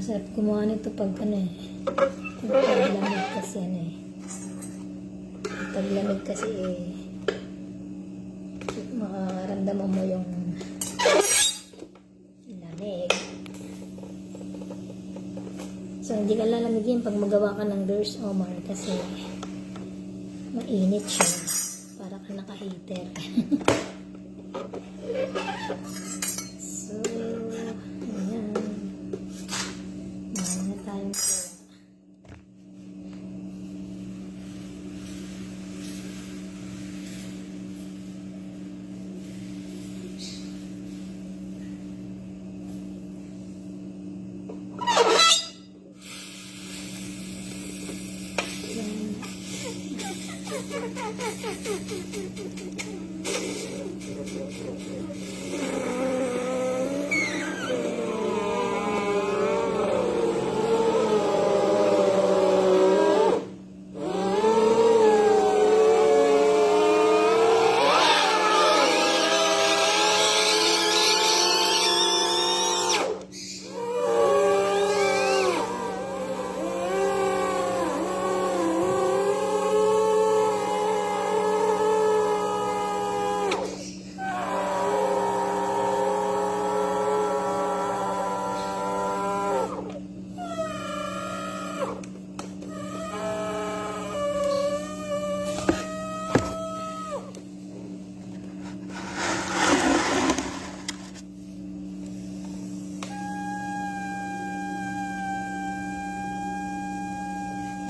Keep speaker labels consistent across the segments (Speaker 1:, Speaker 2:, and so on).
Speaker 1: Masarap gumawa nito pag ano eh. Paglamig kasi ano eh. Paglamig kasi eh. Makaramdaman mo yung lamig. So hindi ka lalamigin pag magawa ka ng Durs Omar kasi mainit siya. Para ka naka-heater. So, ayan. Mayroon na tayong gawa.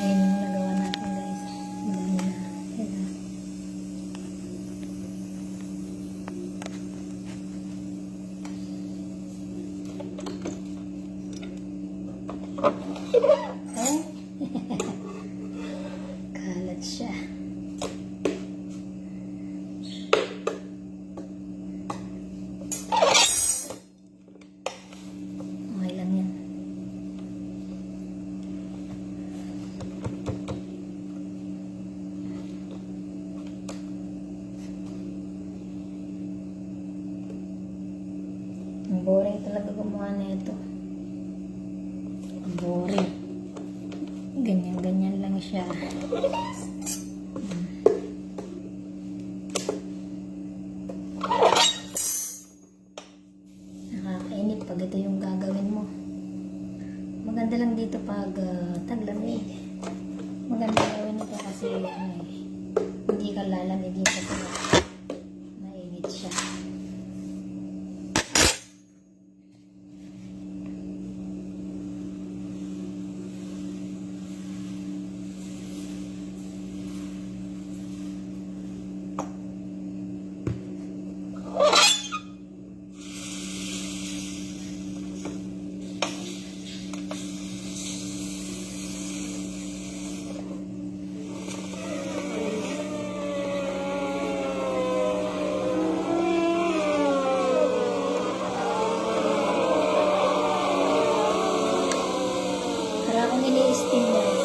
Speaker 1: Ayan yung nagawa natin guys. Madami na. Ayan. Eh? Kalat siya. Okay lang yan. Ang boring talaga gumawa na ito. Ang boring. Ganyan-ganyan lang siya. Nakakainip pag ito yung gagawin mo. Maganda lang dito pag taglamig. Maganda gawin ito kasi hindi ka lalamigin kasi mainit siya. Para akong ini-steam guys.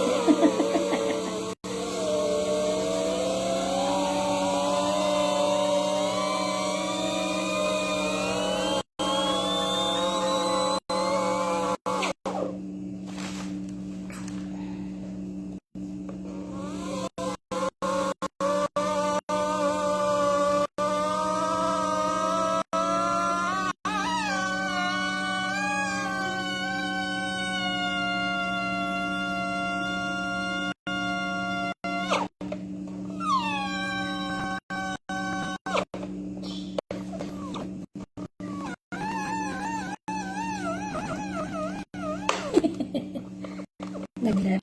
Speaker 1: Naglaro.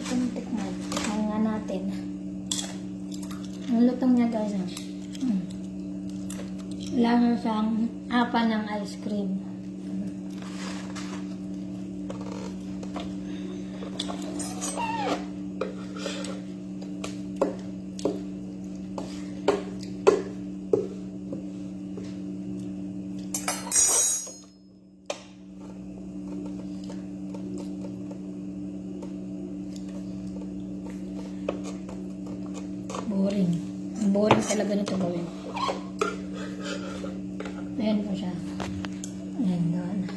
Speaker 1: Tikman nga natin. Ang lutong niya guys. Lasa siyang apa ng ice cream. Boring talaga nito gawin. Ayan po siya. Ayan, gawa na.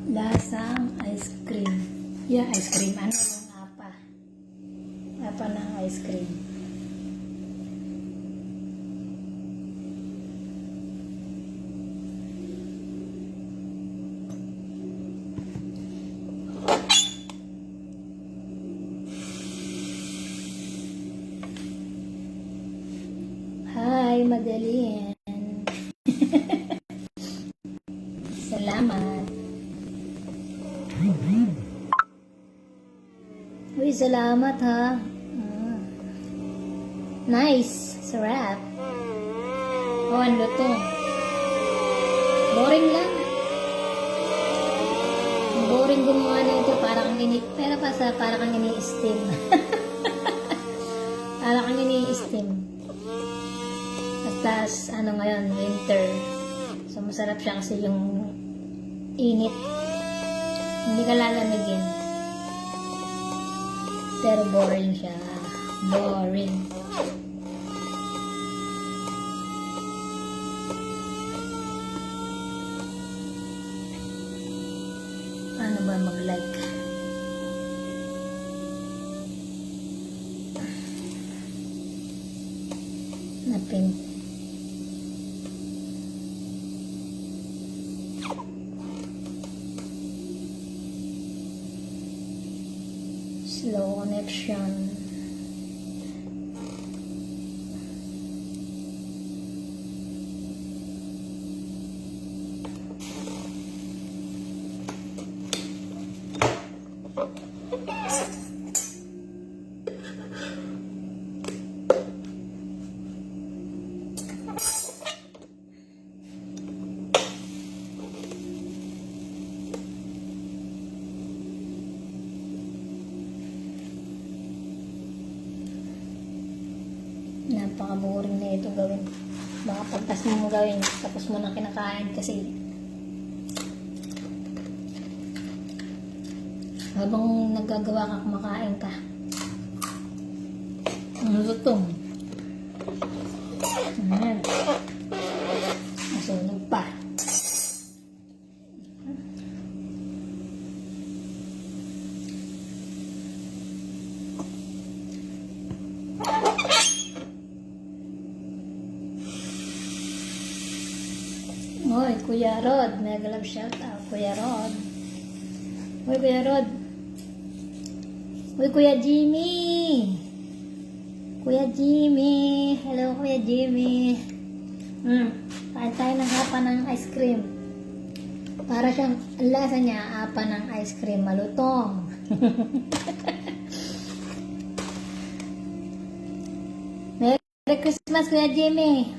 Speaker 1: Lasang ice cream. Yeah, ice cream. Ano yung apa? Apa ng ice cream. Hi, Madeline. Salamat. Uy, salamat ha. Nice. Sarap. Oh, ano to? Boring lang. Boring gumawa na ito. Parang pero parang kang ini-steam. Parang kang ini-steam. Tapos, ano ngayon, winter. So, masarap siya kasi yung init. Hindi ka lalamigin. Pero boring siya. Boring. Paano ba mag-like? Na-pin. Slow connection. Napaka-boring na ito gawin. Baka pagtas mo gawin, tapos mo na kinakain kasi habang naggagawa ka, kumakain ka. Ang lutong. Ayan. Masunog pa. Hoy, Kuya Rod. Mega love shout out. Kuya Rod. Hoy, Kuya Rod. Hoy, Kuya Jimmy. Kuya Jimmy. Hello, Kuya Jimmy. Kain tayo ng apa ng ice cream. Para siyang, ang lasa niya, apa ng ice cream. Malutong. Merry Christmas, Kuya Jimmy.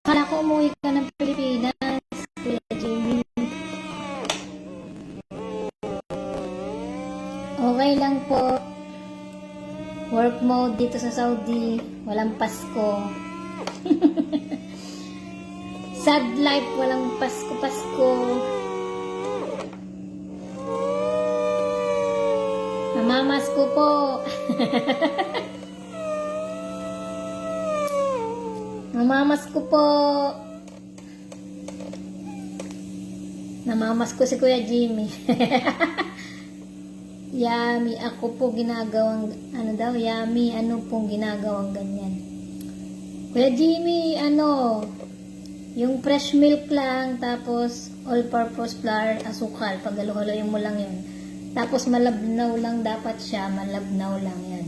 Speaker 1: Akala ko umuwi ka ng Pilipinas, Kuya Jimmy. Okay lang po. Work mode dito sa Saudi. Walang Pasko. Sad life, walang Pasko. Mamamas ko po. Namamas ko po. Namamas ko si Kuya Jimmy. Yummy. Ako po ginagawang, ano daw, yummy. Ano pong ginagawang ganyan. Kuya Jimmy, ano, yung fresh milk lang, tapos all-purpose flour, asukal. Pag-halo-haloyin mo lang yun. Tapos malabnaw lang dapat siya. Malabnaw lang yan.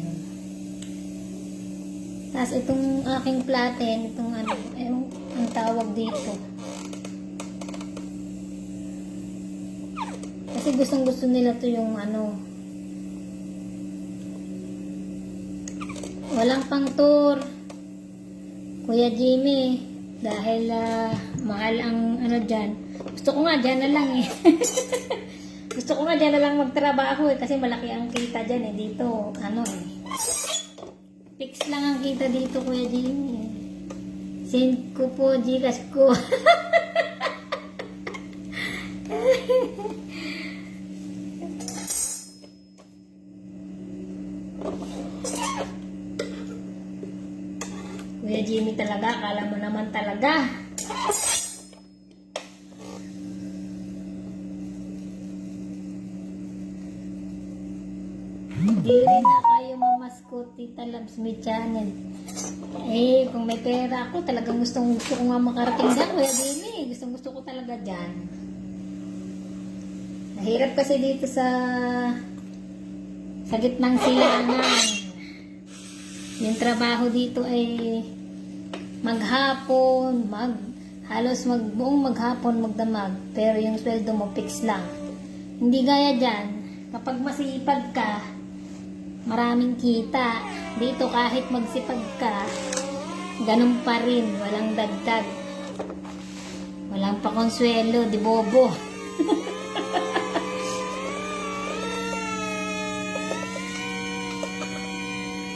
Speaker 1: Tapos itong aking platen, itong ano, ang tawag dito. Kasi gustong-gusto nila to yung ano. Walang pang tour. Kuya Jimmy, dahil mahal ang ano dyan. Gusto ko nga dyan na lang eh. Gusto ko nga dyan na lang magtrabaho eh. Kasi malaki ang kita dyan eh. Dito, ano eh. Fix lang ang kita dito, Kuya Jimmy. Send ko po, Gcash ko. naman talaga. Hindi rin na kayo mamaskot, Tita Labs, may channel. Eh, kung may pera ako, talagang gusto ko nga makarating dyan, Kuya Dini. Gusto ko talaga dyan. Nahirap kasi dito sa gitnang silangan. Yung trabaho dito ay maghapon, buong maghapon magdamag. Pero yung sweldo mo fix lang. Hindi gaya dyan, kapag masipag ka, maraming kita. Dito kahit magsipag ka, ganun pa rin, walang dagdag. Walang pakonsuelo, di bobo.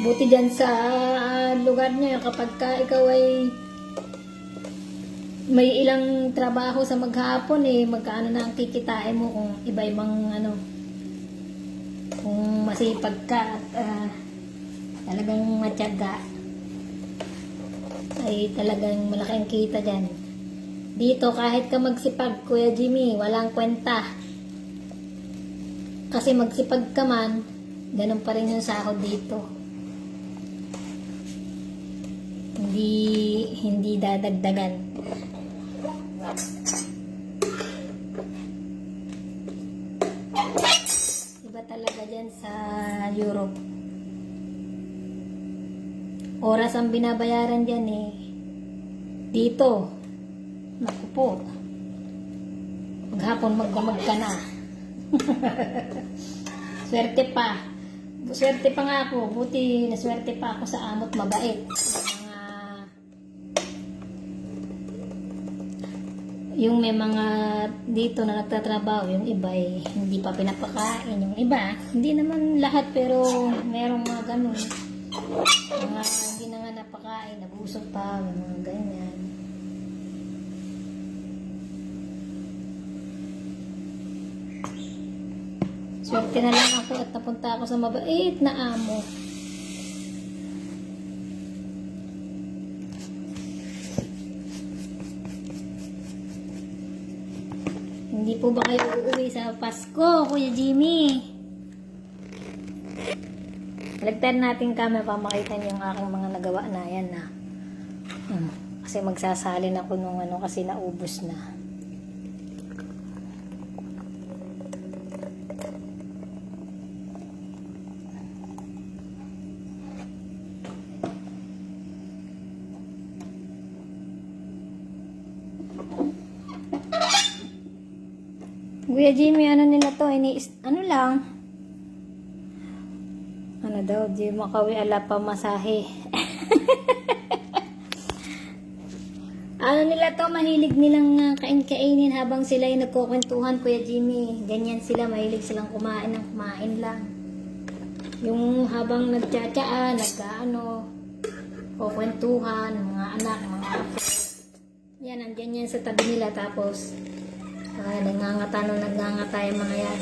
Speaker 1: Buti dyan sa lugar nyo, kapag ka ikaw ay may ilang trabaho sa maghapon magkaano na ang kikitain mo kung iba-ibang kung masipag ka at talagang matyaga ay talagang malaki ang kita dyan. Dito kahit ka magsipag, Kuya Jimmy, walang kwenta. Kasi magsipag ka man, ganun pa rin yung sahod dito. Hindi dadagdagan. Iba talaga dyan sa Europe. Oras ang binabayaran dyan dito, naku po, maghapon magdamag ka na. Swerte pa nga ako. Buti naswerte pa ako sa amot mabait. Yung may mga dito na nagtatrabaho, yung iba hindi pa pinapakain. Yung iba, hindi naman lahat, pero merong mga ganun. Mga hindi na nga napakain, nabusog pa, mga ganyan. Swerte na lang ako at napunta ako sa mabait na amo. Hindi po ba kayo uuwi sa Pasko, Kuya Jimmy? Lagtan natin camera para makita niyo yung aking mga nagawa na. Yan na. Kasi magsasalin ako nung kasi naubos na. Kuya Jimmy, ano nila to? Ano lang? Ano daw? Di makawi ala pa masahe. Ano nila to? Mahilig nilang kain-kainin habang sila ay nagkukwentuhan, Kuya Jimmy. Ganyan sila. Mahilig silang kumain ng kumain lang. Yung habang nagtsatsaa, kukwentuhan, mga anak, mga apo. Yan, nandyan yan sa tabi nila. Tapos, nagngangata yung mga yan.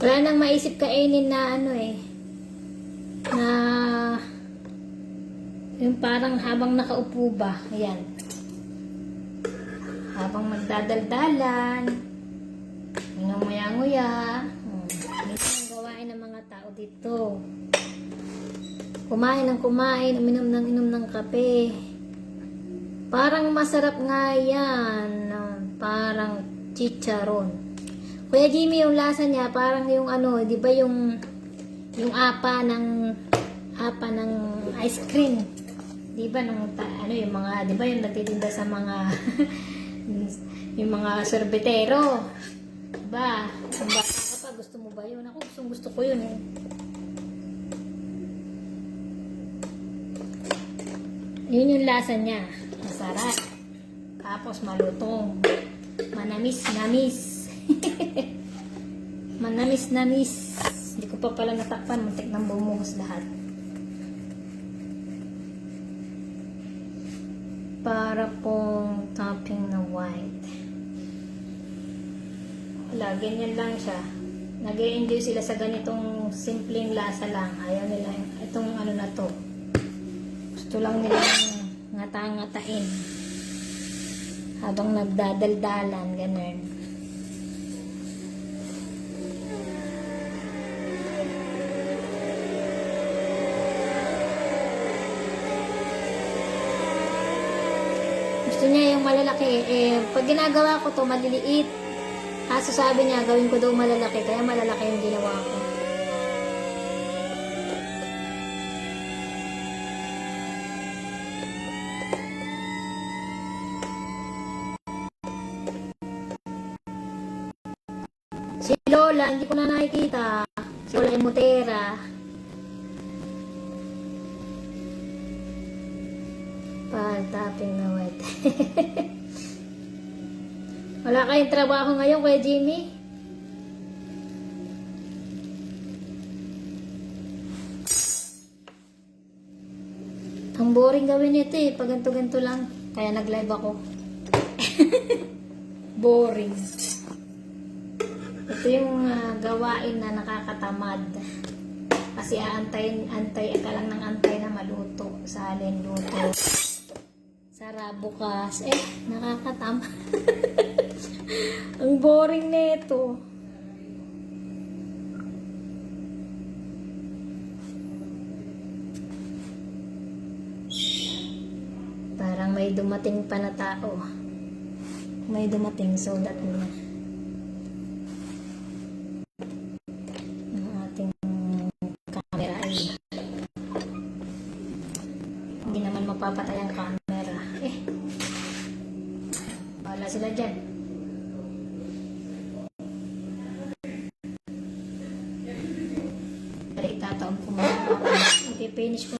Speaker 1: Wala nang maisip kainin na na yung parang habang nakaupo ba, ayan, habang magdadaldalan, nguya-nguya. Ito ang gawain ng mga tao dito. Kumain ng kumain, uminom ng kape. Parang masarap nga yan, parang chicharon. Kuya Jimmy, yung lasa niya parang yung di ba yung apa ng ice cream. Di ba yung mga, di ba yung nagtitinda sa mga yung mga sorbetero. Di ba? Kung bata ka pa, gusto mo ba yun? Ako gusto ko yun Yun yung lasa niya. Masarap. Tapos malutong. Manamis-namis. Manamis-namis. Hindi ko pa pala natakpan. Muntik nang bumuhos lahat. Para pong topping na white. Wala, ganyan lang siya. Nag-e-enjoy sila sa ganitong simpleng lasa lang. Ayaw nila itong ano na to. Gusto lang nilang ngata-ngatain. Habang nagdadaldalan, ganun. Gusto niya yung malalaki. Pag ginagawa ko to maliliit. Kaso sabi niya, gawin ko daw malalaki. Kaya malalaki yung ginawa ko. Si Lola, hindi ko na nakikita. Si Lola Emotera. Pag-tapping na white. Wala kayong trabaho ngayon, Kuya Jimmy? Ang boring gawin ito eh. Pag ganito-ganito lang. Kaya nag-live ako. Boring. Ito yung gawain na nakakatamad. Kasi antay ka lang ng antay na maluto. Salin, luto. Sara bukas. Nakakatamad. Ang boring nito. Parang may dumating pa na tao. May dumating, so that na. Ang ating camera ay hindi naman mapapatay ang camera. Wala sila dyan. Tataon ko mga. Okay, finish ko.